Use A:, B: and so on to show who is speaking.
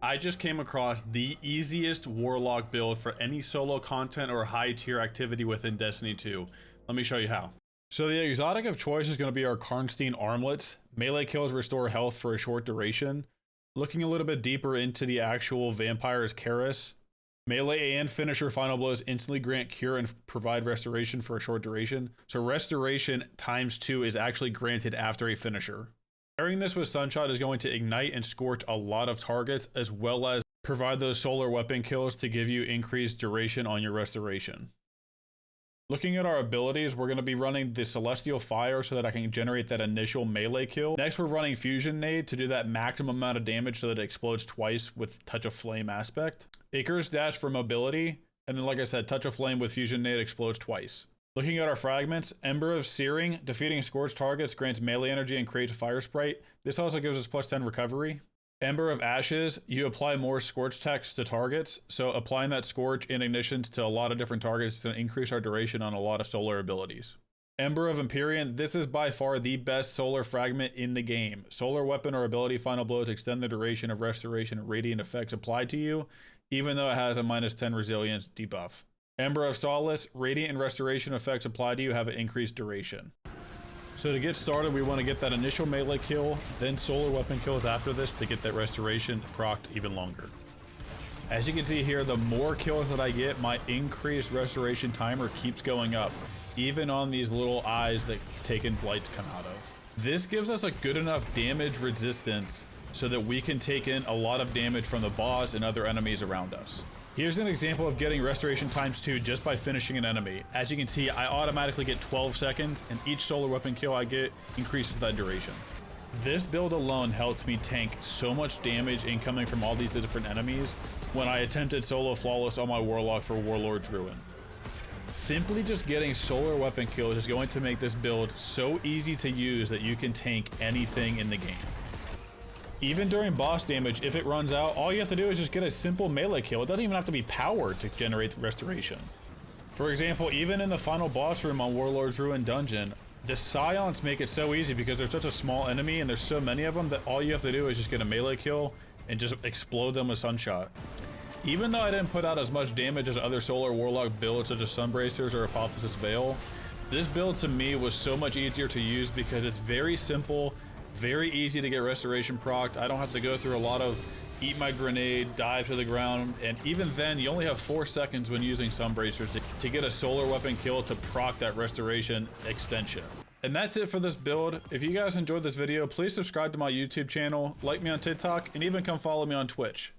A: I just came across the easiest Warlock build for any solo content or high tier activity within Destiny 2. Let me show you how. So the exotic of choice is going to be our Karnstein armlets. Melee kills restore health for a short duration. Looking a little bit deeper into the actual vampire's Karis, melee and finisher final blows instantly grant cure and provide restoration for a short duration. So restoration ×2 is actually granted after a finisher. Pairing this with Sunshot is going to ignite and scorch a lot of targets, as well as provide those solar weapon kills to give you increased duration on your restoration. Looking at our abilities, we're going to be running the Celestial Fire so that I can generate that initial melee kill. Next, we're running Fusion Nade to do that maximum amount of damage so that it explodes twice with Touch of Flame aspect. Icarus Dash for mobility, and then like I said, Touch of Flame with Fusion Nade explodes twice. Looking at our fragments, Ember of Searing, defeating scorched targets grants melee energy and creates a fire sprite. This also gives us +10 recovery. Ember of Ashes, you apply more scorch text to targets, so applying that scorch and ignitions to a lot of different targets is going to increase our duration on a lot of solar abilities. Ember of Empyrean, this is by far the best solar fragment in the game. Solar weapon or ability final blows extend the duration of restoration and radiant effects applied to you, even though it has a -10 resilience debuff. Ember of Solace, radiant and restoration effects applied to you have an increased duration. So to get started, we want to get that initial melee kill, then solar weapon kills after this to get that restoration procced even longer. As you can see here, the more kills that I get, my increased restoration timer keeps going up, even on these little eyes that Taken Blights come out of. This gives us a good enough damage resistance so that we can take in a lot of damage from the boss and other enemies around us. Here's an example of getting restoration ×2 just by finishing an enemy. As you can see, I automatically get 12 seconds, and each solar weapon kill I get increases that duration. This build alone helped me tank so much damage incoming from all these different enemies when I attempted solo flawless on my Warlock for Warlord's Ruin. Simply just getting solar weapon kills is going to make this build so easy to use that you can tank anything in the game. Even during boss damage, if it runs out, all you have to do is just get a simple melee kill. It doesn't even have to be powered to generate restoration. For example, even in the final boss room on Warlord's Ruin dungeon, the Scions make it so easy because they're such a small enemy and there's so many of them that all you have to do is just get a melee kill and just explode them with Sunshot. Even though I didn't put out as much damage as other Solar Warlock builds such as Sunbracers or Apotheosis Veil, this build to me was so much easier to use because it's very simple, very easy to get restoration procced. I don't have to go through a lot of eat my grenade, dive to the ground, and even then you only have 4 seconds when using Sunbracers to get a solar weapon kill to proc that restoration extension. And that's it for this build. If you guys enjoyed this video, please subscribe to my YouTube channel, like me on TikTok, and even come follow me on Twitch.